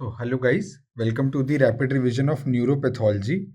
So, hello guys, welcome to the rapid revision of neuropathology.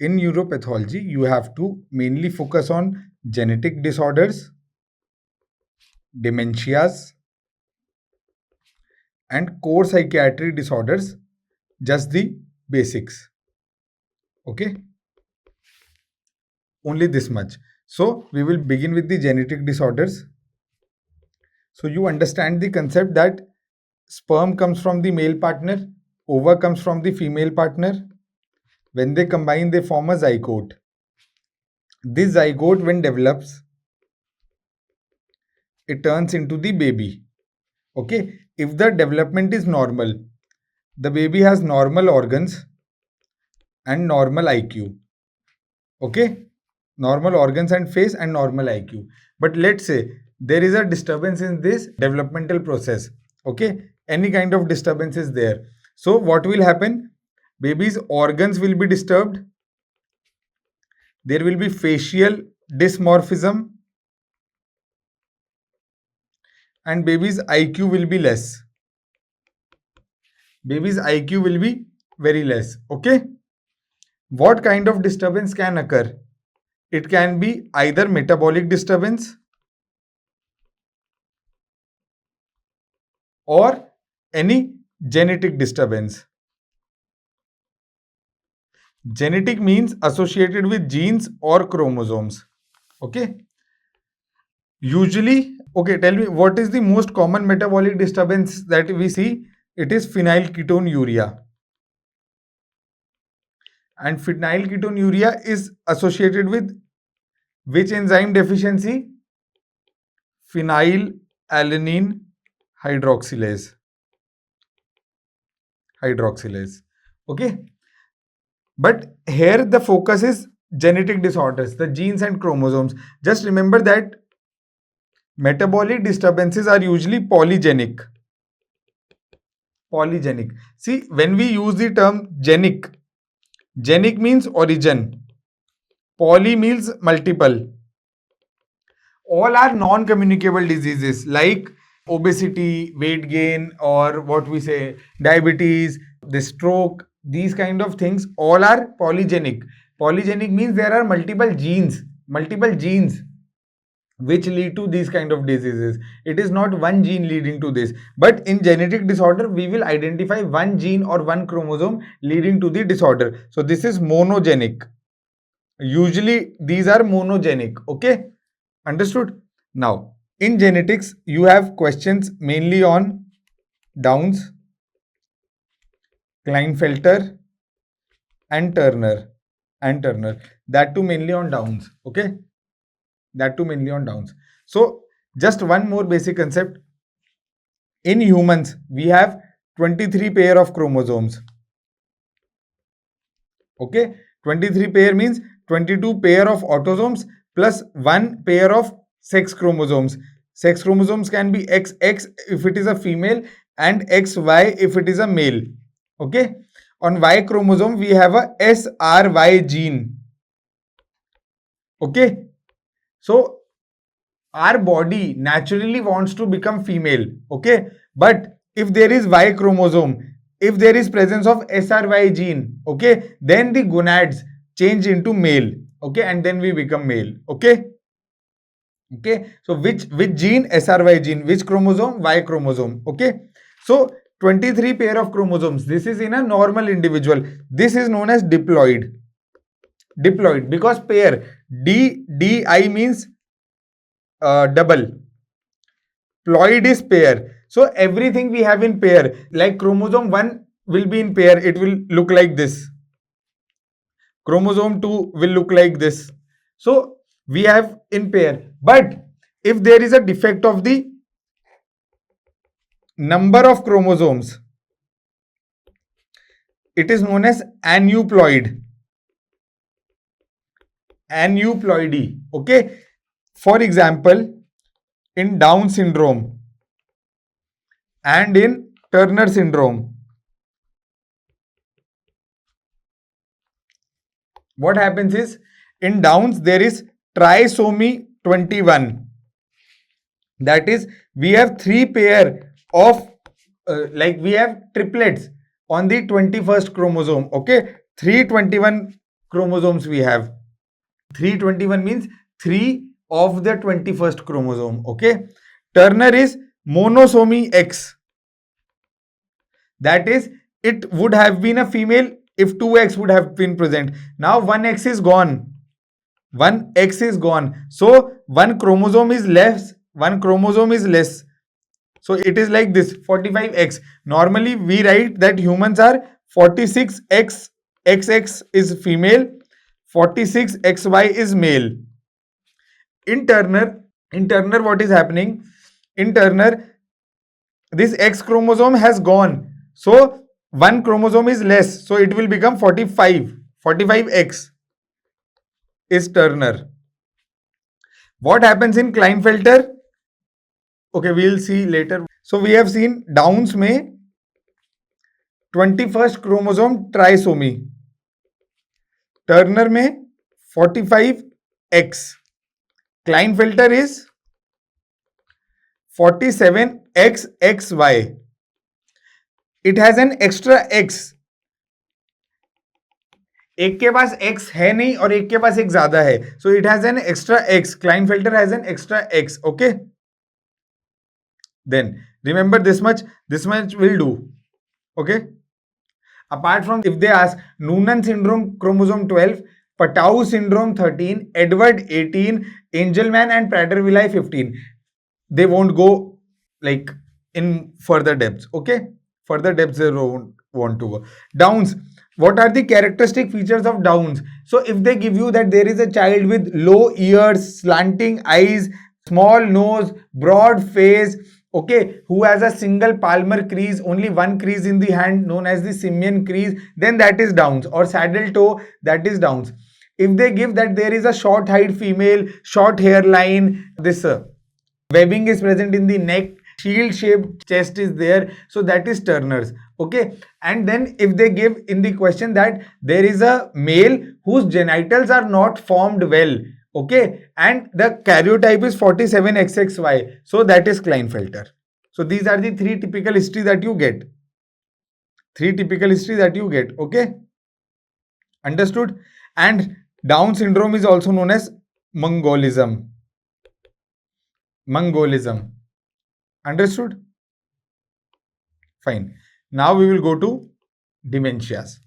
In neuropathology, you have to mainly focus on genetic disorders, dementias, and core psychiatry disorders, just the basics. Okay, only this much. So, we will begin with the genetic disorders. So, you understand the concept that sperm comes from the male partner, ova comes from the female partner. When they combine, they form a zygote. This zygote, when develops, it turns into the baby. Okay, if the development is normal, the baby has normal organs and normal IQ. Okay, normal organs and face and normal IQ. But let's say there is a disturbance in this developmental process. Okay, any kind of disturbance is there. So, what will happen? Baby's organs will be disturbed. There will be facial dysmorphism and baby's IQ will be less. Baby's IQ will be very less. Okay. What kind of disturbance can occur? It can be either metabolic disturbance or any genetic disturbance. Genetic means associated with genes or chromosomes. Okay. Usually, okay, tell me what is the most common metabolic disturbance that we see? It is phenylketonuria. And phenylketonuria is associated with which enzyme deficiency? Phenylalanine hydroxylase. Okay. But here the focus is genetic disorders, the genes and chromosomes. Just remember that metabolic disturbances are usually polygenic. See, when we use the term genic means origin. Poly means multiple. All are non-communicable diseases like obesity, weight gain, or what we say, diabetes, the stroke, these kind of things, all are polygenic. Polygenic means there are multiple genes which lead to these kind of diseases. It is not one gene leading to this. But in genetic disorder, we will identify one gene or one chromosome leading to the disorder. So this is monogenic. Usually these are monogenic. Okay, understood? Now, in genetics, you have questions mainly on Downs, Klinefelter, and Turner. That too mainly on Downs. Okay, that too mainly on Downs. So, just one more basic concept. In humans, we have 23 pair of chromosomes. Okay, 23 pair means 22 pair of autosomes plus 1 pair of sex chromosomes. Sex chromosomes can be XX if it is a female and XY if it is a male. Okay, on Y chromosome we have a SRY gene. Okay, so our body naturally wants to become female. Okay, but if there is Y chromosome, if there is presence of SRY gene, okay, then the gonads change into male. Okay, and then we become male. Okay. So which gene? SRY gene. Which chromosome? Y chromosome. Okay. So 23 pair of chromosomes. This is in a normal individual. This is known as diploid. Because pair. DI means double. Ploid is pair. So everything we have in pair. Like chromosome 1 will be in pair. It will look like this. Chromosome 2 will look like this. So we have in pair. But if there is a defect of the number of chromosomes, it is known as aneuploidy. Okay. For example, in Down syndrome and in Turner syndrome, what happens is in Downs there is trisomy 21. That is, we have 3 pair of we have triplets on the 21st chromosome. Okay, 321 chromosomes we have. 321 means 3 of the 21st chromosome. Okay, Turner is monosomy X. That is, it would have been a female if 2X would have been present. Now 1X is gone. 1X is gone. So one chromosome is less. One chromosome is less. So it is like this, 45X. Normally we write that humans are 46X, XX is female, 46XY is male. In Turner, what is happening? In Turner, this X chromosome has gone. So one chromosome is less. So it will become 45. 45X is Turner. What happens in Klinefelter? Okay, we'll see later. So we have seen Downs में 21st chromosome trisomy. Turner में 45X. Klinefelter is 47XXY. It has an extra X. एक के पास X है नहीं और एक के पास एक ज्यादा है. So it has an extra X. Klinefelter has an extra X. Okay. Then remember this much will do. Okay. Apart from, if they ask Noonan syndrome chromosome 12, Patau syndrome 13, Edward 18, Angelman and Prader-Willi 15, they won't go like in further depths. Okay, further depths they won't want to go. Downs. What are the characteristic features of Downs? So if they give you that there is a child with low ears, slanting eyes, small nose, broad face, okay, who has a single palmar crease, only one crease in the hand known as the simian crease, then that is Downs, or saddle toe, that is Downs. If they give that there is a short height female, short hairline, this webbing is present in the neck, shield shaped chest is there, so that is Turner's. Okay, and then if they give in the question that there is a male whose genitals are not formed well, okay, and the karyotype is 47XXY, so that is Klinefelter. So these are the three typical history that you get. Okay, understood? And Down syndrome is also known as Mongolism. Understood? Fine. Now we will go to dementias.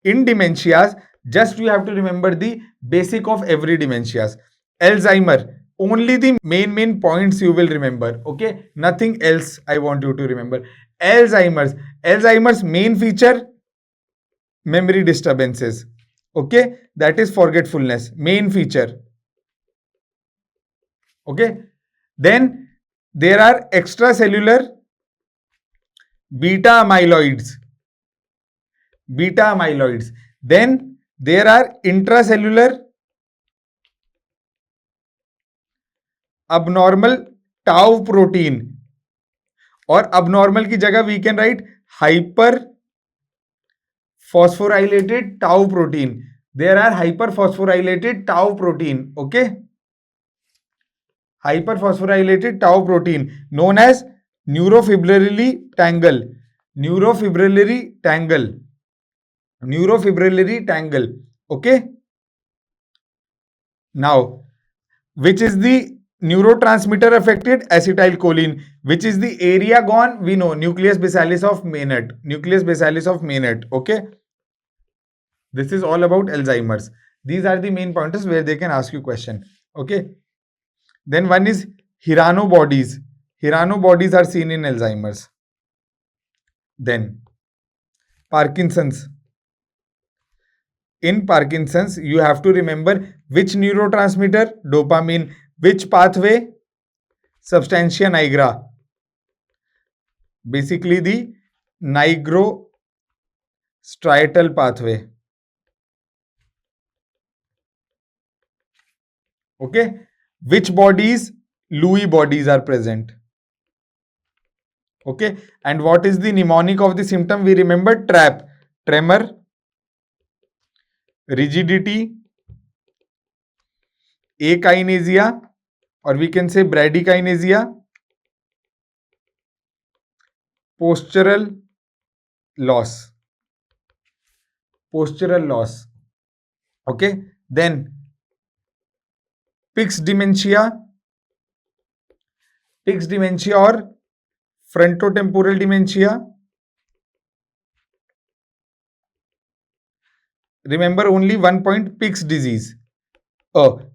In dementias, just you have to remember the basic of every dementias. Alzheimer, only the main points you will remember. Okay, nothing else I want you to remember. Alzheimer's main feature, memory disturbances. Okay, that is forgetfulness, main feature. Okay, then there are extracellular beta-amyloids. Then there are intracellular abnormal tau protein, or abnormal की जगह we can write hyperphosphorylated tau protein. There are hyperphosphorylated tau protein. Okay, hyperphosphorylated tau protein known as neurofibrillary tangle. Okay, now which is the neurotransmitter affected? Acetylcholine. Which is the area gone? We know, nucleus basalis of Meynert. Okay, this is all about Alzheimer's. These are the main pointers where they can ask you question. Okay, then one is Hirano bodies. Hirano bodies are seen in Alzheimer's. Then Parkinson's. In Parkinson's, you have to remember which neurotransmitter? Dopamine. Which pathway? Substantia nigra. Basically the nigrostriatal pathway. Okay, which bodies? Lewy bodies are present. Okay, and what is the mnemonic of the symptom? We remember TRAP, tremor, rigidity, akinesia, or we can say bradykinesia, postural loss. Postural loss. Okay. Then Pick's dementia or frontotemporal dementia. Remember only one point, Pick's disease.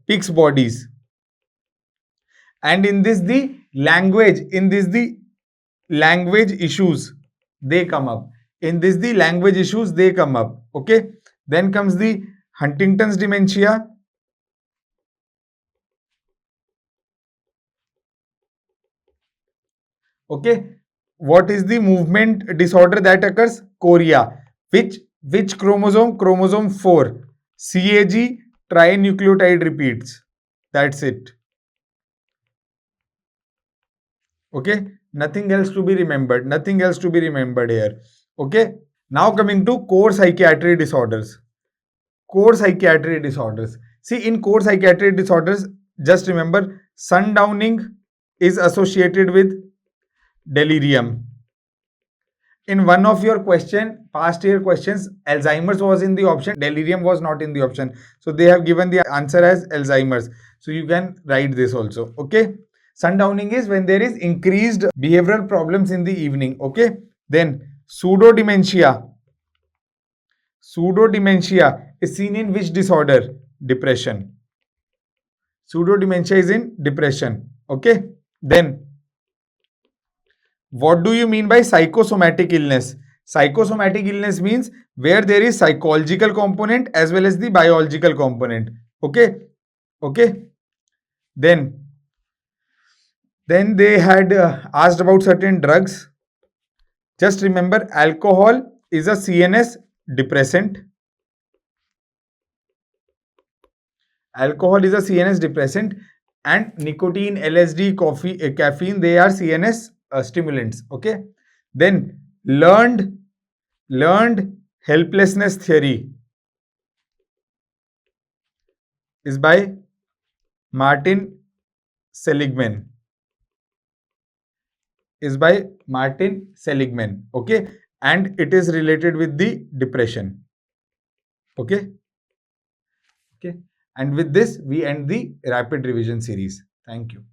Pick's bodies. And in this the language issues they come up. Okay. Then comes the Huntington's dementia. Okay. What is the movement disorder that occurs? Chorea. Which chromosome? Chromosome 4. CAG trinucleotide repeats. That's it. Okay. Nothing else to be remembered here. Okay. Now coming to core psychiatry disorders. See, in core psychiatry disorders, just remember, sundowning is associated with delirium. In one of your past year questions, Alzheimer's was in the option, delirium was not in the option. So they have given the answer as Alzheimer's. So you can write this also. Okay. Sundowning is when there is increased behavioral problems in the evening. Okay. Then pseudodementia is seen in which disorder? Depression. Pseudodementia is in depression. Okay. Then what do you mean by psychosomatic illness? Psychosomatic illness means where there is psychological component as well as the biological component. Okay. Then they had asked about certain drugs. Just remember, alcohol is a CNS depressant. And nicotine, LSD, caffeine, they are CNS stimulants. Okay. Then learned helplessness theory is by Martin Seligman. Okay. And it is related with the depression. Okay. And with this, we end the rapid revision series. Thank you.